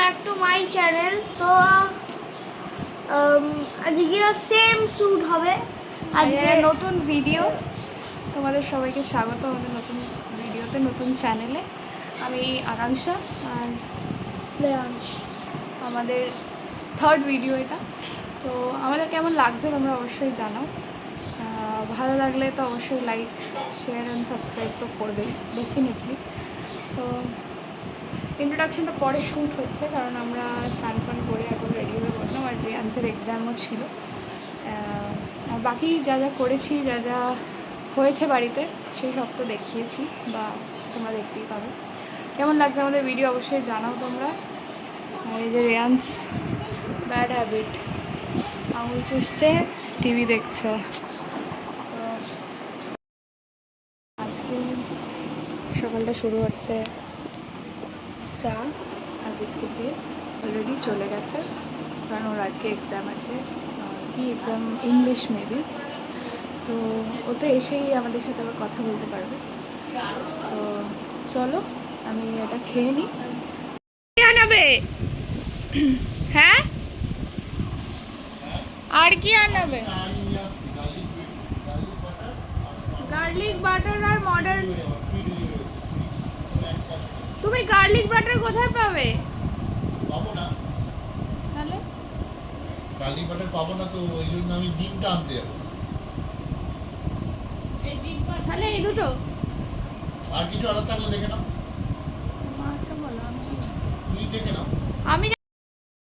Back to my channel. তো আজকে same shoot হবে, আজকে নতুন ভিডিও। তোমাদের সবাইকে স্বাগত আমাদের নতুন ভিডিওতে, নতুন চ্যানেলে। আমি আকাঙ্ক্ষা আর আমাদের থার্ড ভিডিও এটা। তো আমাদের কেমন লাগছে তোমরা অবশ্যই জানাও। ভালো লাগলে তো অবশ্যই লাইক, শেয়ার অ্যান্ড সাবস্ক্রাইব তো করবেই ডেফিনেটলি। তো ইন্ট্রোডাকশনটা পরে শ্যুট হচ্ছে, কারণ আমরা স্নান ফান করে এখন রেডি হয়ে বসলাম। আর রিয়ান্সের এক্সামও ছিল। আর বাকি যা যা করেছি, যা যা হয়েছে বাড়িতে, সেই সব তো দেখিয়েছি বা তোমরা দেখতেই পাবে। কেমন লাগছে আমাদের ভিডিও অবশ্যই জানাও তোমরা। আর এই যে রিয়ান্স ব্যাড হ্যাবিট, আঙুল চুষছে, টিভি দেখছে। তো আজকে সকালটা শুরু হচ্ছে চা আর বিস্কিট দিয়ে। অলরেডি চলে গেছে, কারণ ওর আজকে এক্সাম আছে। কি এক্সাম? English maybe. তো ওতে এসেই আমাদের সাথে আবার কথা বলতে পারবে। তো চলো আমি এটা খেয়ে নিই। কি আনাবে? হ্যাঁ, আর কি আনাবে? গার্লিক বাটার আর মডার্ন। তুমি গার্লিক বাটার কোথায় পাবে? পাবো না, তাহলে গার্লিক বাটার পাবো না, তো ওই জন্য আমি ডিমটা আনতে যাবো। তাহলে এই দুটো আর কিছু আলাদা থাকলে দেখে নাও, তুই দেখে নাও। আমি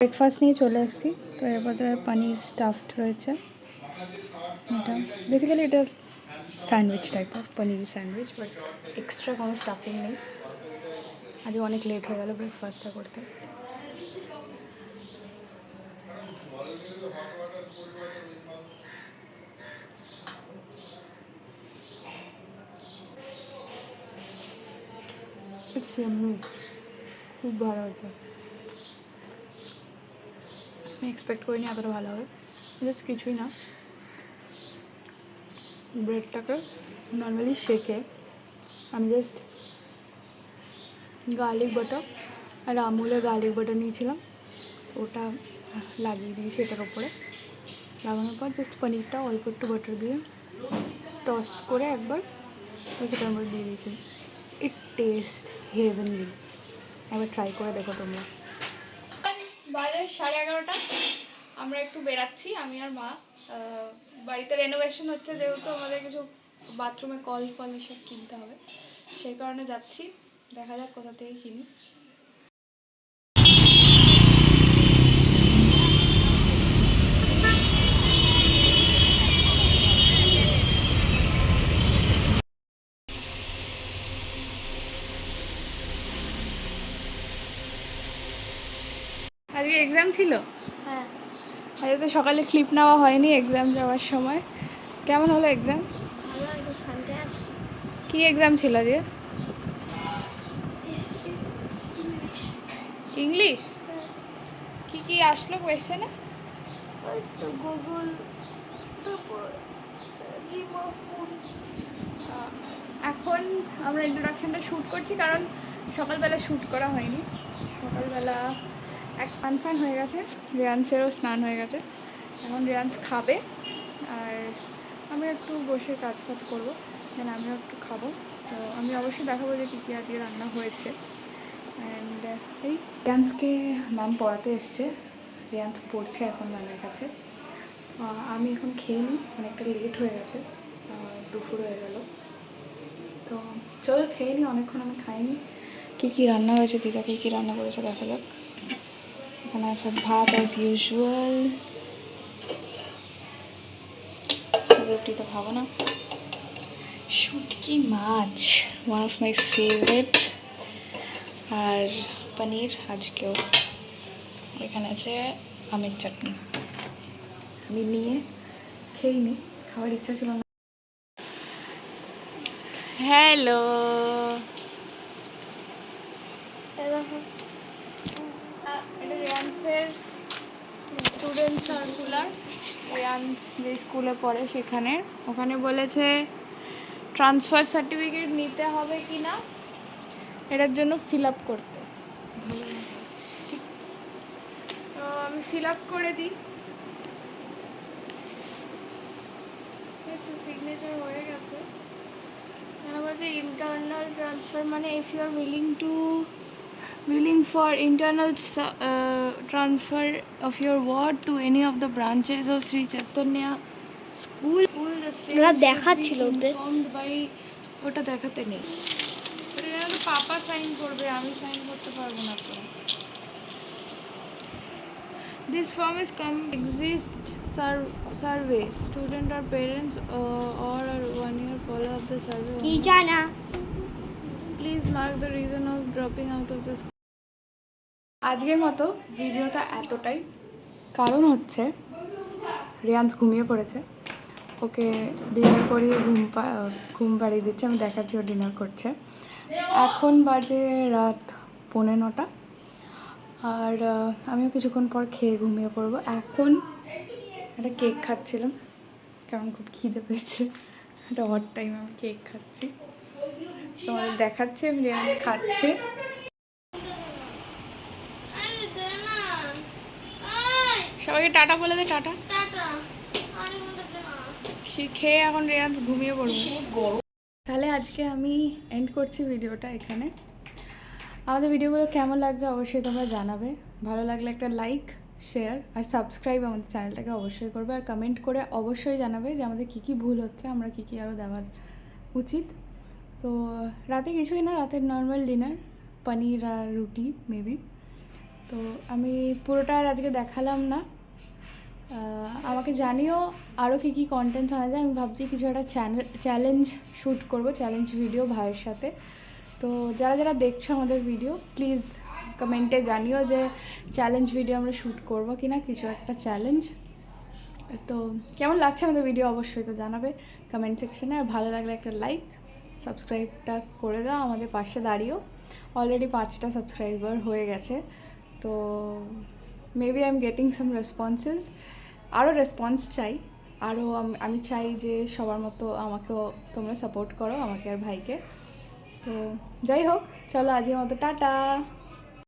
ব্রেকফাস্ট নিয়ে চলে এসেছি। তো এরপরে পনির স্টাফড রয়েছে। এটা বেসিক্যালি এটা স্যান্ডউইচ টাইপের, পনির স্যান্ডউইচ, বাট এক্সট্রা কোনো স্টাফিং নেই। আজকে অনেক লেট হয়ে গেল ব্রেকফাস্টটা করতে। খুব ভালো হয়েছে। আমি এক্সপেক্ট করিনি এতটা ভালো হবে। জাস্ট কিছুই না, ব্রেডটাকে নর্মালি শেকে আমি জাস্ট গার্লিক বাটার আর আমুলের গার্লিক বাটার নিয়েছিলাম, ওটা লাগিয়ে দিয়েছি এটার ওপরে। লাগানোর পর জাস্ট পনিরটা অল্প একটু বাটার দিয়ে টস করে একবার সেটার মধ্যে দিয়ে দিয়েছি। ইট টেস্ট হেভেনলি। একবার ট্রাই করে দেখো তোমরা। বাজে 11:30। আমরা একটু বেরাচ্ছি, আমি আর মা। বাড়িতে রেনোভেশন হচ্ছে, যেহেতু আমাদের কিছু বাথরুমে কল ফল এসব কিনতে হবে, সেই কারণে যাচ্ছি। দেখা যাক কোথা থেকে কিনি। আজকে এক্সাম ছিল। হ্যাঁ, আজকে তো সকালে ক্লিপ নেওয়া হয়নি এক্সাম যাওয়ার সময়। কেমন হলো এক্সাম? ভালো, একদম ফ্যান্টাস্টিক। কি এক্সাম ছিল আজকে? ইংলিশ। কি কি আসলো কোয়েশ্চেনে? ওই তো গুগল, তারপর রিমোফোন। এখন আমরা ইন্ট্রোডাকশনটা শ্যুট করছি, কারণ সকালবেলা শ্যুট করা হয়নি। সকালবেলা এক ফান হয়ে গেছে, রিয়ান্সেরও স্নান হয়ে গেছে। এখন রিয়ান্স খাবে আর আমি একটু বসে কাজ করবো, দেন আমিও একটু খাবো। তো আমি অবশ্যই দেখাবো যে কী কী আজকে রান্না হয়েছে। অ্যান্ড এই রিয়ান্সকে ম্যাম পড়াতে এসছে, রিয়ান্স পড়ছে এখন ম্যামের কাছে। আমি এখন খেয়ে নিই, অনেকটা লেট হয়ে গেছে, দুপুর হয়ে গেল। তো চলো খেয়ে নিই, অনেকক্ষণ আমি খাইনি। কী কী রান্না হয়েছে, দিদা কী কী রান্না করেছে দেখা যাক। এখানে আছে ভাত অ্যাজ ইউজুয়াল, রুটি তো খাবো না, শুটকি মাছ ওয়ান অফ মাই ফেভারিট, আর পনির আজকেও। এখানে আছে আমের চাটনি। আমি নিয়ে খেয়ে নিই, খাওয়ার ইচ্ছা ছিল না। হ্যালো, এটা রিয়ান্সের স্টুডেন্ট সার্কুলার। রিয়ান্স যে স্কুলে পড়ে সেখানে, ওখানে বলেছে ট্রান্সফার সার্টিফিকেট নিতে হবে কি না এটার জন্য ফিল আপ করতে। ঠিক আমি ফিল আপ করে দিই। একটু সিগনেচার হয়ে গেছে। আমার যে ইন্টারনাল ট্রান্সফার মানে if you are willing for internal transfer of your ward to any of the branches of Sri Chaitanya School, the same ওরা should দেখাচ্ছিল be ওদের। informed by ওটা দেখাতে নেই, এটা তো পাপা সাইন করবে, আমি সাইন করতে পারবো না তো। This form is exist survey student or parents or 1 year follow up the survey কি only. জানা Please mark the reason of dropping out of the school. আজকের মতো ভিডিওটা এতটাই, কারণ হচ্ছে রিয়ান্স ঘুমিয়ে পড়েছে, ওকে ডিনার করিয়ে ঘুম পাড়িয়ে দিচ্ছে, আমি দেখাচ্ছি ও ডিনার করছে। এখন বাজে রাত 9:15 আর আমিও কিছুক্ষণ পর খেয়ে ঘুমিয়ে পড়বো। এখন একটা কেক খাচ্ছিলাম কারণ খুব খিদে পেয়েছে, একটা হট টাইম আমি কেক খাচ্ছি, তোমাদের দেখাচ্ছি আমি রিয়ান্স খাচ্ছে। সবাইকে টাটা বলে দে, টাটা। খেয়ে এখন রিয়ান্স ঘুমিয়ে পড়বে। তাহলে আজকে আমি এন্ড করছি ভিডিওটা এখানে। আমাদের ভিডিওগুলো কেমন লাগছে অবশ্যই তোমরা জানাবে, ভালো লাগলে একটা লাইক শেয়ার আর সাবস্ক্রাইব আমাদের চ্যানেলটাকে অবশ্যই করবে, আর কমেন্ট করে অবশ্যই জানাবে যে আমাদের কী কী ভুল হচ্ছে, আমরা কী কী আরও দেওয়ার উচিত। তো রাতে কিছুই না, রাতের নর্মাল ডিনার পনির আর রুটি মেবি। তো আমি পুরোটা আর আজকে দেখালাম না, আমাকে জানিও আরও কী কী কন্টেন্টস আনা যায়। আমি ভাবছি কিছু একটা চ্যালেঞ্জ শ্যুট করব, চ্যালেঞ্জ ভিডিও ভাইয়ের সাথে। তো যারা যারা দেখছো আমাদের ভিডিও প্লিজ কমেন্টে জানিও যে চ্যালেঞ্জ ভিডিও আমরা শ্যুট করবো কি না, কিছু একটা চ্যালেঞ্জ। তো কেমন লাগছে আমাদের ভিডিও অবশ্যই তো জানাবে কমেন্ট সেকশনে, আর ভালো লাগলে একটা লাইক সাবস্ক্রাইবটা করে দাও, আমাদের পাশে দাঁড়িয়েও। অলরেডি 5টা সাবস্ক্রাইবার হয়ে গেছে, তো maybe I am getting some responses, আরও রেসপন্স চাই, আরও আমি চাই যে সবার মতো আমাকেও তোমরা সাপোর্ট করো, আমাকে আর ভাইকে। তো যাই হোক, চলো আজকের মতো টাটা।